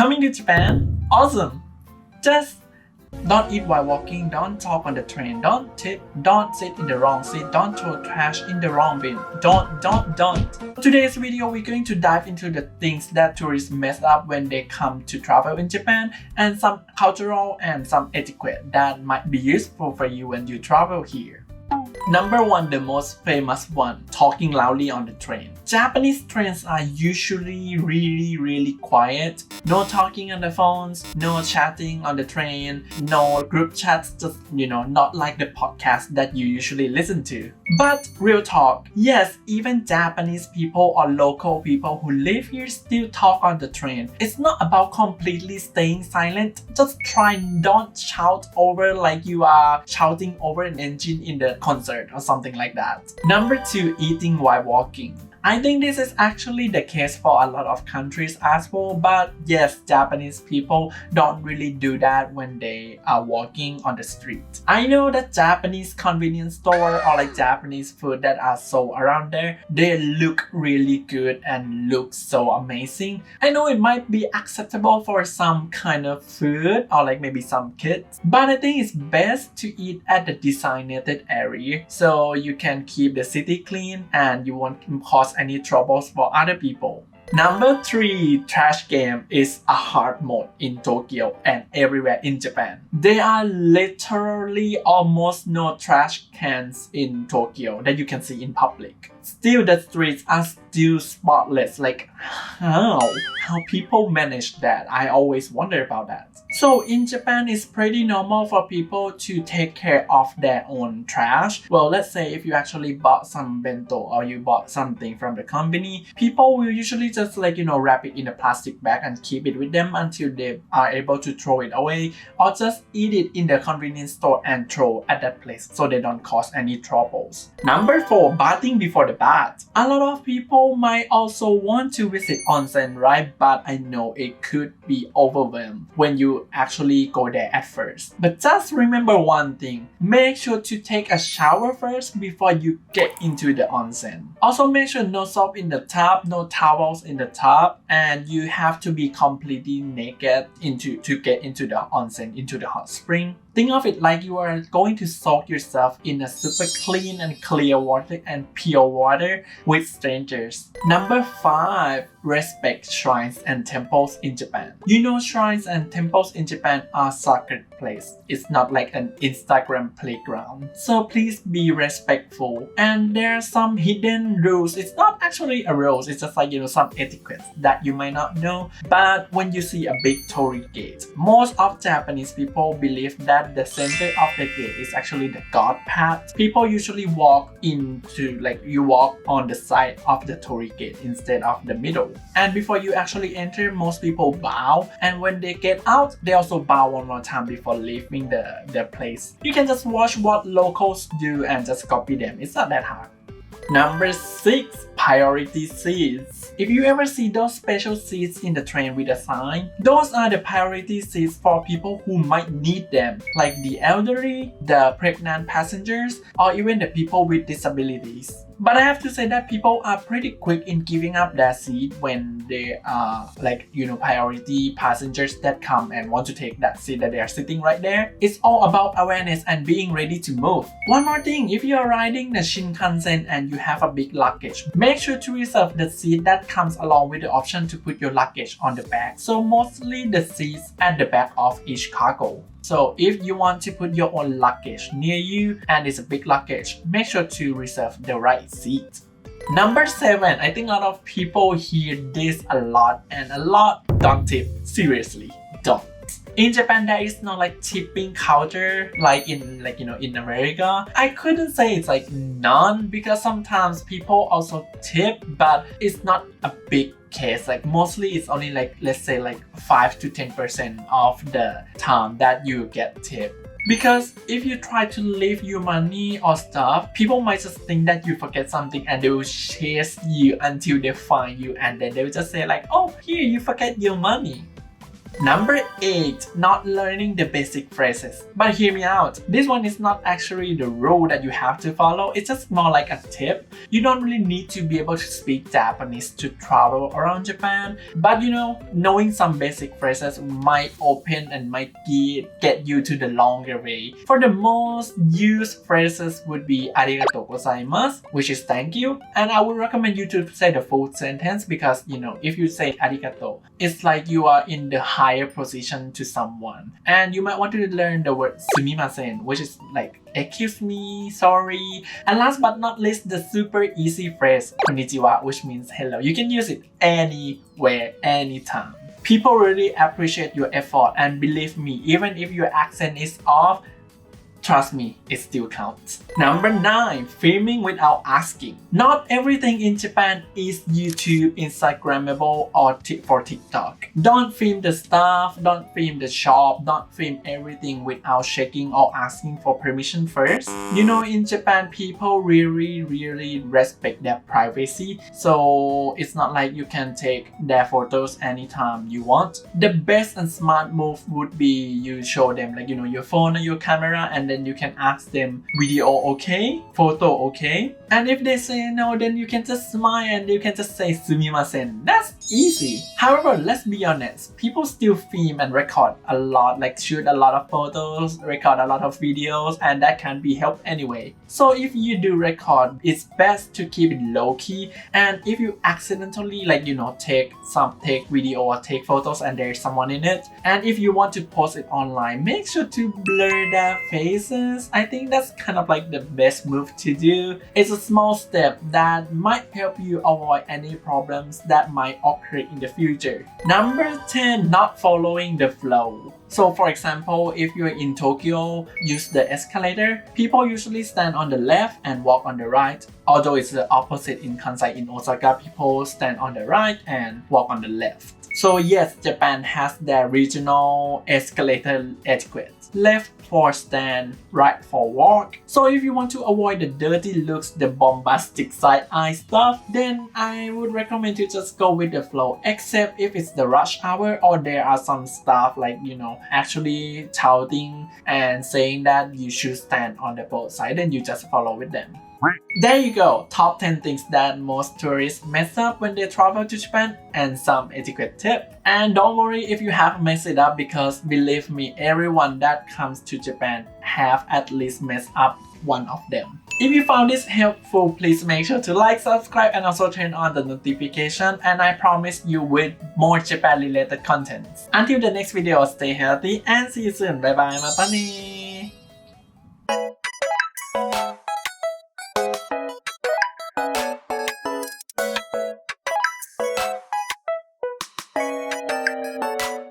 Coming to Japan? Awesome! Just don't eat while walking, don't talk on the train, don't tip, don't sit in the wrong seat, don't throw trash in the wrong bin. Don't. Today's video, we're going to dive into the things that tourists mess up when they come to travel in Japan, and some cultural and some etiquette that might be useful for you when you travel here. Number 1, the most famous one, talking loudly on the train. Japanese trains are usually really quiet. No talking on the phones, no chatting on the train, no group chats, just not like the podcast that you usually listen to. But real talk, yes, even Japanese people or local people who live here still talk on the train. It's not about completely staying silent, just try don't shout over like you are shouting over an engine in the concert or something like that. Number 2, eating while walking. I think this is actually the case for a lot of countries as well, but yes, Japanese people don't really do that when they are walking on the street. I know that Japanese convenience store or like Japanese food that are sold around there, they look really good and look so amazing. I know it might be acceptable for some kind of food or like maybe some kids, but I think it's best to eat at the designated area so you can keep the city clean and you won't cause any troubles for other people. Number 3, trash game is a hard mode in Tokyo and everywhere in Japan. There are literally almost no trash cans in Tokyo that you can see in public. Still, the streets are still spotless. Like how people manage that? I always wonder about that. So in Japan, it's pretty normal for people to take care of their own trash. Well, let's say if you actually bought some bento or you bought something from the company, people will usually just wrap it in a plastic bag and keep it with them until they are able to throw it away, or just eat it in the convenience store and throw at that place so they don't cause any troubles. Number 4, bathing before the bath. A lot of people might also want to visit onsen, right? But I know it could be overwhelmed when you actually go there at first. But just remember one thing, make sure to take a shower first before you get into the onsen. Also make sure no soap in the tub, no towels in the tub, and you have to be completely naked to get into the onsen, into the hot spring. Think of it like you are going to soak yourself in a super clean and clear water and pure water with strangers. Number 5, respect shrines and temples in Japan. You know, shrines and temples in Japan are sacred place. It's not like an Instagram playground. So please be respectful. And there are some hidden rules. It's not actually a rules, it's just some etiquette that you might not know. But when you see a big torii gate, most of Japanese people believe that the center of the gate is actually the god path. People usually walk into you walk on the side of the torii gate instead of the middle. And before you actually enter, most people bow, and when they get out, they also bow one more time before leaving the place. You can just watch what locals do and just copy them. It's not that hard. Number 6, priority seats. If you ever see those special seats in the train with a sign, those are the priority seats for people who might need them, like the elderly, the pregnant passengers, or even the people with disabilities. But I have to say that people are pretty quick in giving up their seat when they are priority passengers that come and want to take that seat that they are sitting right there. It's all about awareness and being ready to move. One more thing, if you are riding the Shinkansen and you have a big luggage, make sure to reserve the seat that comes along with the option to put your luggage on the back. So mostly the seats at the back of each cargo. So if you want to put your own luggage near you and it's a big luggage, make sure to reserve the right seat. Number 7, I think a lot of people hear this a lot, don't tip. Seriously, don't. In Japan, there is no tipping culture like in in America. I couldn't say it's none, because sometimes people also tip, but it's not a big case. Mostly it's only let's say 5 to 10% of the time that you get tip. Because if you try to leave your money or stuff, people might just think that you forget something and they will chase you until they find you, and then they will just say oh, here, you forget your money. Number 8. Not learning the basic phrases. But hear me out. This one is not actually the rule that you have to follow. It's just more like a tip. You don't really need to be able to speak Japanese to travel around Japan. But knowing some basic phrases might open and might get you to the longer way. For the most used phrases would be Arigatou gozaimasu, which is thank you. And I would recommend you to say the full sentence because if you say arigato, it's like you are in the higher position to someone. And you might want to learn the word sumimasen, which is like excuse me, sorry. And last but not least, the super easy phrase konnichiwa, which means hello. You can use it anywhere, anytime. People really appreciate your effort, and believe me, even if your accent is off, trust me, it still counts. Number 9. Filming without asking. Not everything in Japan is YouTube, Instagrammable, or for TikTok. Don't film the stuff, don't film the shop, don't film everything without checking or asking for permission first. In Japan, people really respect their privacy, so it's not like you can take their photos anytime you want. The best and smart move would be you show them your phone or your camera, and then you can ask them video okay, photo okay, and if they say no, then you can just smile and you can just say sumimasen. That's easy. However, let's be honest, people still film and record a lot, shoot a lot of photos, record a lot of videos, and that can be helped anyway. So if you do record, it's best to keep it low key. And if you accidentally take video or take photos and there's someone in it, and if you want to post it online, make sure to blur their faces. I think that's kind of like the best move to do. It's a small step that might help you avoid any problems that might occur in the future. Number 10. Not following the flow. So for example, if you're in Tokyo, use the escalator. People usually stand on the left and walk on the right. Although it's the opposite in Kansai. In Osaka, people stand on the right and walk on the left. So yes, Japan has their regional escalator etiquette. Left for stand, right for walk. So if you want to avoid the dirty looks, the bombastic side-eye stuff, then I would recommend you just go with the flow, except if it's the rush hour or there are some stuff actually touting and saying that you should stand on the both sides, then you just follow with them. There you go, top 10 things that most tourists mess up when they travel to Japan and some etiquette tip. And don't worry if you have messed it up, because believe me, everyone that comes to Japan have at least messed up one of them. If you found this helpful, please make sure to like, subscribe, and also turn on the notification, and I promise you with more Japan related content. Until the next video, stay healthy and see you soon. Bye bye, mata ne!